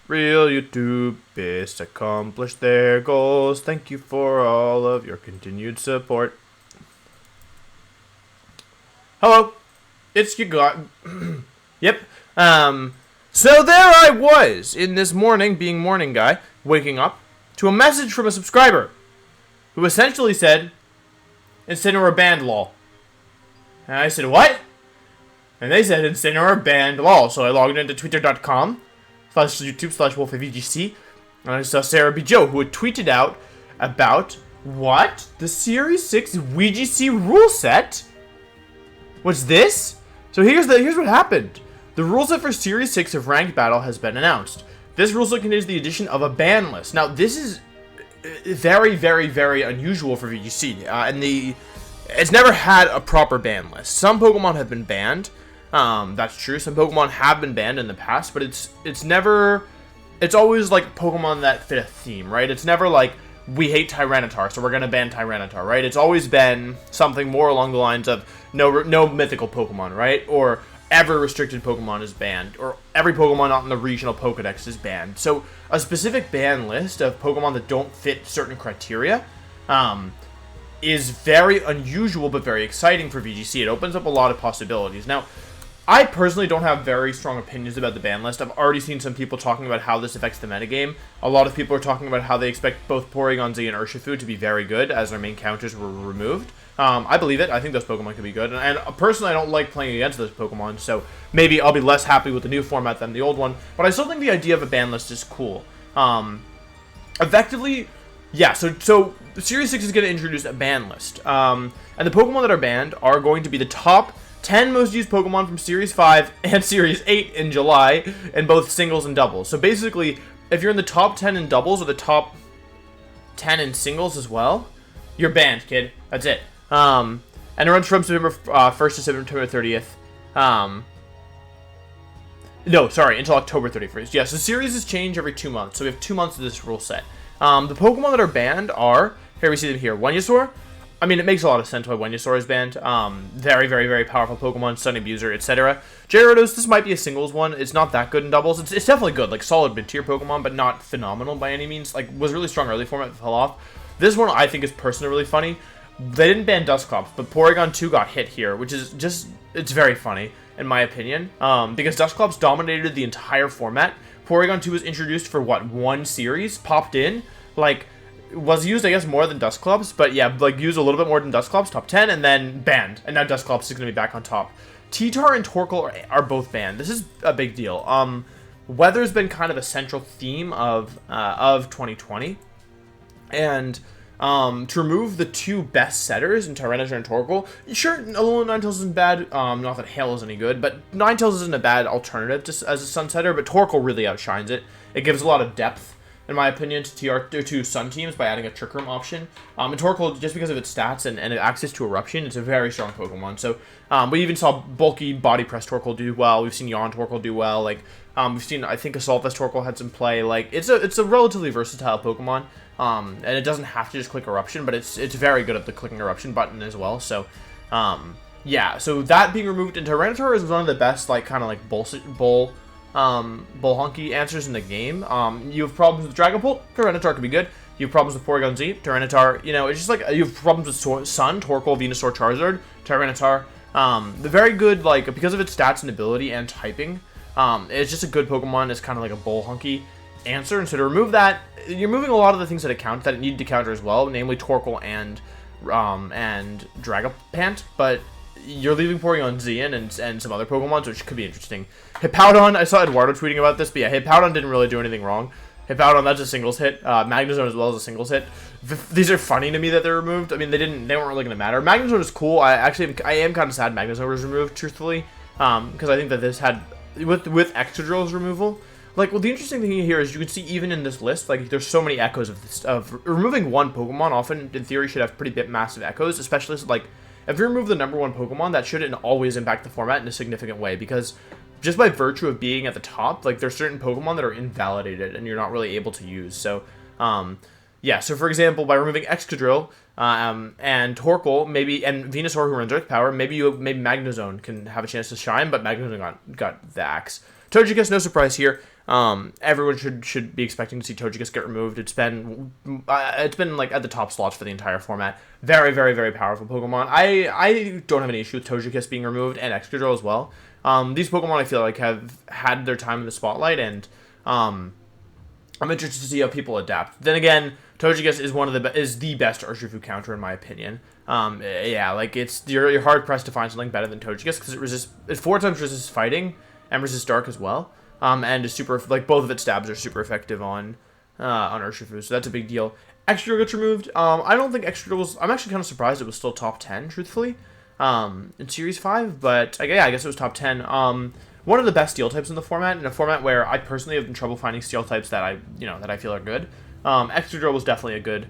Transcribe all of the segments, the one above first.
Real YouTubers accomplish their goals. Thank you for all of your continued support. Hello, it's your God. Yep. So there I was in this morning, being morning guy, waking up to a message from a subscriber who essentially said, Incineroar Banned lol. And I said, what? And they said Incineroar Banned lol. So I logged into twitter.com/YouTube/WolfeyVGC, and I saw Sarah B. Joe, who had tweeted out about what? The Series 6 VGC rule set? What's this? So here's what happened. The rule set for Series 6 of Ranked Battle has been announced. This rule set contains the addition of a ban list. Now, this is very, very, very unusual for VGC, and it's never had a proper ban list. Some Pokemon have been banned. That's true. Some Pokemon have been banned in the past, but it's always like Pokemon that fit a theme, right? It's never like, we hate Tyranitar, so we're gonna ban Tyranitar, right? It's always been something more along the lines of no mythical Pokemon, right? Or every restricted Pokemon is banned, or every Pokemon not in the regional Pokedex is banned. So a specific ban list of Pokemon that don't fit certain criteria is very unusual but very exciting for VGC. It opens up a lot of possibilities. Now, I personally don't have very strong opinions about the ban list. I've already seen some people talking about how this affects the metagame. A lot of people are talking about how they expect both Porygon Z and Urshifu to be very good as their main counters were removed. I believe it. I think those Pokemon could be good. And personally, I don't like playing against those Pokemon, so maybe I'll be less happy with the new format than the old one. But I still think the idea of a ban list is cool. Effectively, yeah, so Series 6 is going to introduce a ban list. And the Pokemon that are banned are going to be the top 10 most used Pokemon from Series 5 and Series 8 in July in both singles and doubles. So basically, if you're in the top 10 in doubles or the top 10 in singles as well, you're banned, kid. That's it. And it runs from September 1st to September 30th. No, sorry, until October 31st. Yeah, so series is changed every 2 months. So we have 2 months of this rule set. The Pokemon that are banned are, here we see them here, Venusaur. I mean, it makes a lot of sense why Venusaur is banned. Very, very, very powerful Pokemon, Sun Abuser, etc. Gyarados, this might be a singles one. It's not that good in doubles. It's definitely good, like solid mid-tier Pokemon, but not phenomenal by any means. Like, was really strong early format, fell off. This one I think is personally really funny. They didn't ban Dusclops, but Porygon 2 got hit here, which is just, it's very funny, in my opinion. Because Dusclops dominated the entire format. Porygon 2 was introduced for, what, one series? Popped in, like, was used, I guess, more than Dusclops, but yeah, like, used a little bit more than Dusclops, top 10, and then banned. And now Dusclops is going to be back on top. T-Tar and Torkoal are both banned. This is a big deal. Weather's been kind of a central theme of 2020. And to remove the two best setters in Tyranitar and Torkoal, sure, Alolan Ninetales isn't bad, not that Hail is any good, but Ninetales isn't a bad alternative as a Sun setter, but Torkoal really outshines it. It gives a lot of depth, in my opinion, to Sun teams by adding a Trick Room option. And Torkoal, just because of its stats and access to Eruption, it's a very strong Pokemon. So we even saw bulky Body Press Torkoal do well. We've seen Yawn Torkoal do well. Like we've seen, I think Assault Vest Torkoal had some play. Like it's a relatively versatile Pokemon. And it doesn't have to just click Eruption, but it's very good at the clicking Eruption button as well. So yeah, so that being removed in Tyranitar is one of the best, like, kind of like bull honky answers in the game. You have problems with Dragapult, Tyranitar could be good. You have problems with Porygon Z, Tyranitar, you know, it's just like, you have problems with Sun, Torkoal, Venusaur, Charizard, Tyranitar. The very good, like, because of its stats and ability and typing, it's just a good Pokemon. It's kind of like a bull honky answer, and so to remove that, you're moving a lot of the things that it needed to counter as well, namely Torkoal and Dragapult, but you're leaving Porygon Z in and some other Pokemon, which could be interesting. Hippowdon, I saw Eduardo tweeting about this, but yeah, Hippowdon didn't really do anything wrong. Hippowdon, that's a singles hit. Magnezone as well as a singles hit. These are funny to me that they're removed. I mean, they weren't really going to matter. Magnezone is cool. I am kind of sad Magnezone was removed, truthfully, because I think that this had, with Excadrill's removal, like, well, the interesting thing here is you can see even in this list, like, there's so many echoes of this, of removing one Pokemon often, in theory, should have pretty massive echoes, especially, like, if you remove the number one Pokemon, that shouldn't always impact the format in a significant way, because just by virtue of being at the top, like, there's certain Pokemon that are invalidated and you're not really able to use. So, yeah, so for example, by removing Excadrill and Torkoal, maybe, and Venusaur who runs Earth Power, maybe Magnezone can have a chance to shine, but Magnezone got the axe. Togekiss, no surprise here. Everyone should be expecting to see Togekiss get removed. It's been like at the top slots for the entire format. Very, very, very powerful Pokemon. I don't have any issue with Togekiss being removed and Excadrill as well. These Pokemon I feel like have had their time in the spotlight, and I'm interested to see how people adapt. Then again, Togekiss is the best Urshifu counter in my opinion. Yeah, like you're hard pressed to find something better than Togekiss because it 4 times resists fighting and resists dark as well. And is super, like, both of its stabs are super effective on Urshifu, so that's a big deal. Excadrill gets removed. I don't think Excadrill was, I'm actually kind of surprised it was still top 10, truthfully, in Series 5, but, yeah, I guess it was top 10. One of the best steel types in the format, in a format where I personally have been trouble finding steel types that I feel are good. Excadrill was definitely a good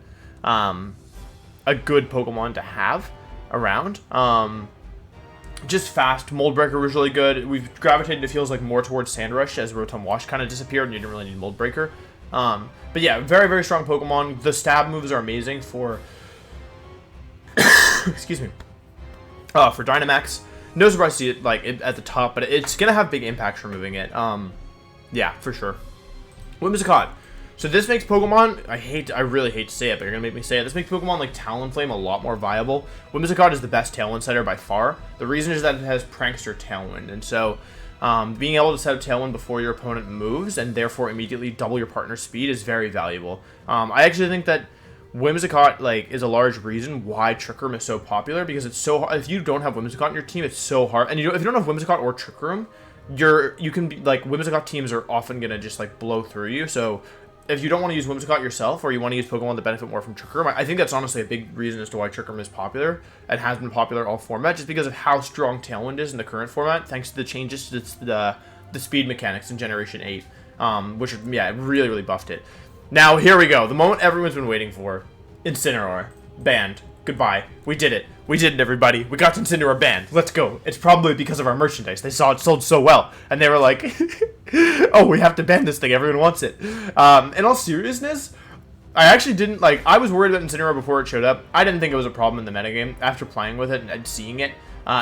Pokemon to have around. Just fast. Mold Breaker was really good. We've gravitated, it feels like, more towards Sandrush as Rotom Wash kind of disappeared and you didn't really need Mold Breaker. But yeah, very, very strong Pokemon. The stab moves are amazing for excuse me. For Dynamax. No surprise to see it like at the top, but it's gonna have big impacts removing it. Yeah, for sure. Whimsicott. So this makes Pokemon, I really hate to say it, but you're going to make me say it. This makes Pokemon like Talonflame a lot more viable. Whimsicott is the best Tailwind setter by far. The reason is that it has Prankster Tailwind. And so being able to set up Tailwind before your opponent moves and therefore immediately double your partner's speed is very valuable. I actually think that Whimsicott like is a large reason why Trick Room is so popular, because it's so hard. If you don't have Whimsicott in your team, it's so hard. And if you don't have Whimsicott or Trick Room, you can be like, Whimsicott teams are often going to just like blow through you. So if you don't want to use Whimsicott yourself, or you want to use Pokemon that benefit more from Trick Room, I think that's honestly a big reason as to why Trick Room is popular and has been popular all format, just because of how strong Tailwind is in the current format, thanks to the changes to the speed mechanics in Generation 8, which, yeah, really, really buffed it. Now, here we go. The moment everyone's been waiting for. Incineroar. Banned. Goodbye. We did it. We did it, everybody. We got Incineroar banned. Let's go. It's probably because of our merchandise. They saw it sold so well, and they were like, oh, we have to ban this thing. Everyone wants it. In all seriousness, I actually didn't, like, I was worried about Incineroar before it showed up. I didn't think it was a problem in the metagame. After playing with it and seeing it,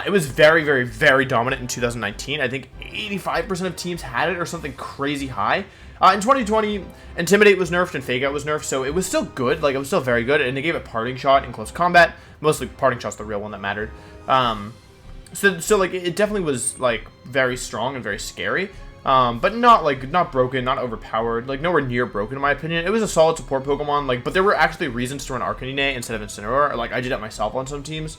it was very, very, very dominant in 2019. I think 85% of teams had it or something crazy high. In 2020, Intimidate was nerfed and Fake Out was nerfed, so it was still good. Like, it was still very good, and they gave it Parting Shot in close combat. Mostly Parting Shot's the real one that mattered. So like, it definitely was, like, very strong and very scary. But not broken, not overpowered, like, nowhere near broken in my opinion. It was a solid support Pokemon, like, but there were actually reasons to run Arcanine instead of Incineroar. Like, I did that myself on some teams.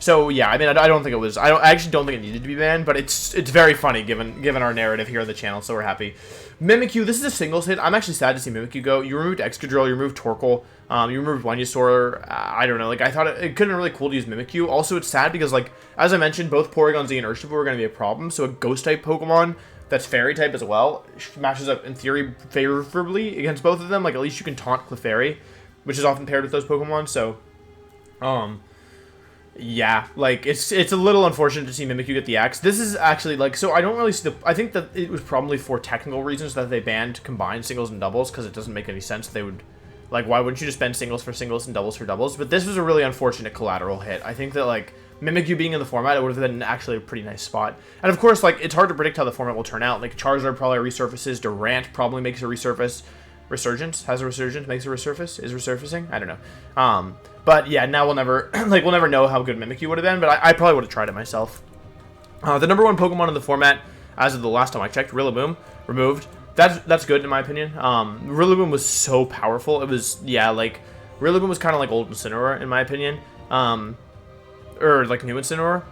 So yeah, I mean, I don't think it was. I actually don't think it needed to be banned, but it's very funny given our narrative here on the channel. So we're happy. Mimikyu, this is a singles hit. I'm actually sad to see Mimikyu go. You removed Excadrill, you removed Torkoal, you removed Venusaur. I don't know. Like, I thought it could have been really cool to use Mimikyu. Also, it's sad because, like, as I mentioned, both Porygon Z and Urshifu are going to be a problem. So a Ghost type Pokemon that's Fairy type as well matches up in theory favorably against both of them. Like, at least you can taunt Clefairy, which is often paired with those Pokemon. So, yeah, like, it's a little unfortunate to see Mimikyu get the axe. This is actually, like, so I don't really see I think that it was probably for technical reasons that they banned combined singles and doubles, because it doesn't make any sense. They would, like, why wouldn't you just ban singles for singles and doubles for doubles? But this was a really unfortunate collateral hit. I think that, like, Mimikyu being in the format, it would have been actually a pretty nice spot. And of course, like, it's hard to predict how the format will turn out. Like, Charizard probably resurfaces, Durant probably makes a resurface. Resurgence has a resurgence, makes a resurface, is resurfacing. I don't know. But yeah, now we'll never we'll never know how good Mimikyu would have been. But I probably would have tried it myself. The number one Pokemon in the format, as of the last time I checked, Rillaboom, removed. That's good in my opinion. Rillaboom was so powerful. It was, yeah, like, Rillaboom was kind of like old Incineroar in my opinion, or like new Incineroar.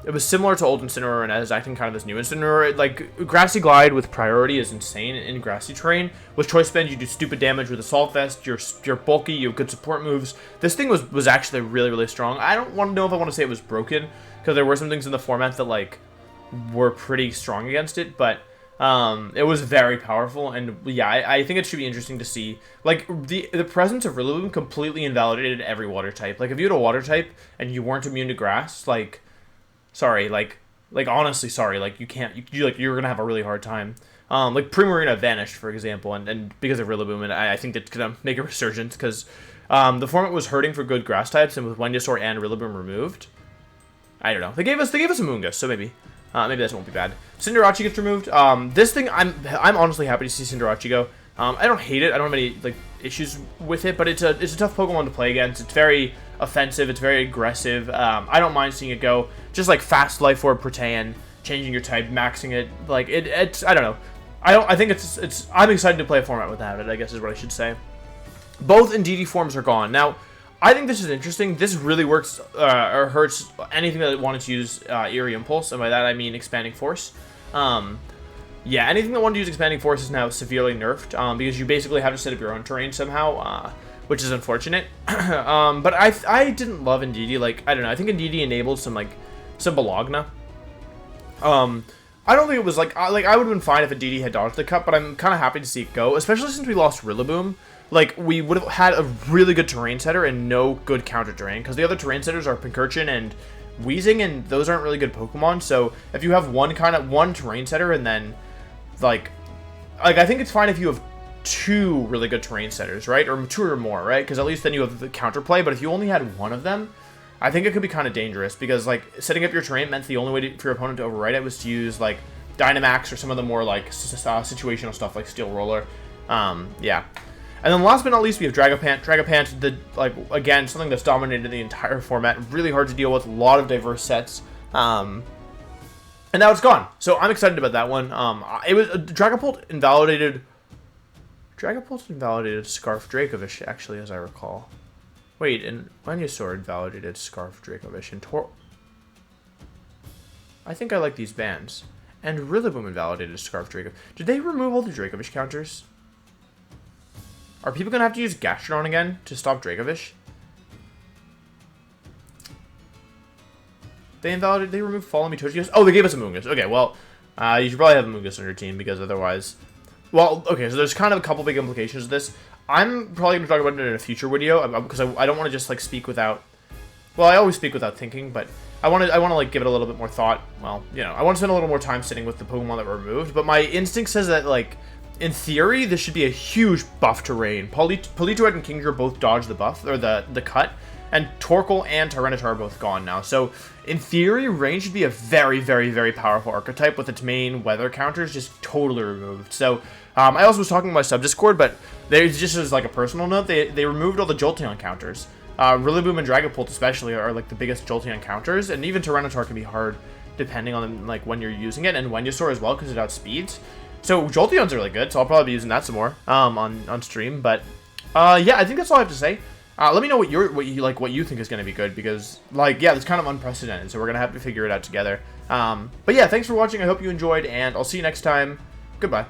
It was similar to old Incineroar and is acting kind of as new Incineroar. Like, Grassy Glide with priority is insane in grassy terrain. With Choice Band, you do stupid damage. With Assault Vest, you're bulky, you have good support moves. This thing was actually really, really strong. I don't want to know if I want to say it was broken, because there were some things in the format that, like, were pretty strong against it, but it was very powerful, and yeah, I think it should be interesting to see. Like, the presence of Rillaboom completely invalidated every water type. Like, if you had a water type and you weren't immune to grass, like, sorry, like honestly, sorry, like, you can't, you're gonna have a really hard time. Like, Primarina vanished, for example, and because of Rillaboom, and I think it's gonna make a resurgence, because the format was hurting for good grass types, and with Venusaur and Rillaboom removed, I don't know, they gave us a Moongus, so maybe. Maybe that won't be bad. Cinderace gets removed. This thing, I'm honestly happy to see Cinderace go. I don't hate it. I don't have any like issues with it, but it's a tough Pokemon to play against. It's very offensive. It's very aggressive. I don't mind seeing it go. Just like fast Life Orb Protean, changing your type, maxing it. Like it's I don't know. I think it's. I'm excited to play a format without it, I guess is what I should say. Both Indeedee forms are gone now. I think this is interesting. This really works or hurts anything that wanted to use Eerie Impulse, and by that I mean Expanding Force. Yeah, anything that wanted to use Expanding Force is now severely nerfed, because you basically have to set up your own terrain somehow, which is unfortunate. But I didn't love Indeedee. Like, I don't know, I think Indeedee enabled some Bologna. I don't think it was like I would have been fine if Indeedee had dodged the cut, but I'm kind of happy to see it go, especially since we lost Rillaboom. Like, we would have had a really good terrain setter and no good counter terrain, because the other terrain setters are Pincurchin and Weezing, and those aren't really good Pokemon. So if you have one terrain setter and then like I think it's fine if you have two really good terrain setters, right? Or two or more, right? Because at least then you have the counterplay. But if you only had one of them, I think it could be kind of dangerous, because like setting up your terrain meant the only way for your opponent to override it was to use like Dynamax or some of the more like situational stuff like Steel Roller. Yeah. And then last but not least, we have Dragapant. Dragapant, again, something that's dominated the entire format. Really hard to deal with. A lot of diverse sets. And now it's gone. So I'm excited about that one. It was Dragapult invalidated Scarf Dracovish, actually, as I recall. Wait, and Venusaur invalidated Scarf Dracovish and I think I like these bands. And Rillaboom invalidated Scarf Dracovish. Did they remove all the Dracovish counters? Are people gonna have to use Gastrodon again to stop Dracovish? They removed Follow Me Togekiss? Oh, they gave us a Moongus. Okay, well, you should probably have a Moongus on your team, because otherwise... Well, okay, so there's kind of a couple big implications of this. I'm probably going to talk about it in a future video, because I don't want to just, like, speak without... Well, I always speak without thinking, but I want to, like, give it a little bit more thought. Well, you know, I want to spend a little more time sitting with the Pokemon that were removed, but my instinct says that, like... In theory, this should be a huge buff to Rain. Politoed and Kingdra both dodged the buff, or the cut, and Torkoal and Tyranitar are both gone now. So, in theory, Rain should be a very, very, very powerful archetype with its main weather counters just totally removed. So, I also was talking to my sub-Discord, but just as like a personal note, they removed all the Jolteon counters. Rillaboom and Dragapult especially are like the biggest Jolteon counters, and even Tyranitar can be hard depending on like when you're using it, and Venusaur as well because it outspeeds. So Jolteon's really good, so I'll probably be using that some more on stream. But yeah, I think that's all I have to say. Let me know what you think is going to be good, because like yeah, it's kind of unprecedented, so we're gonna have to figure it out together. But yeah, thanks for watching. I hope you enjoyed, and I'll see you next time. Goodbye.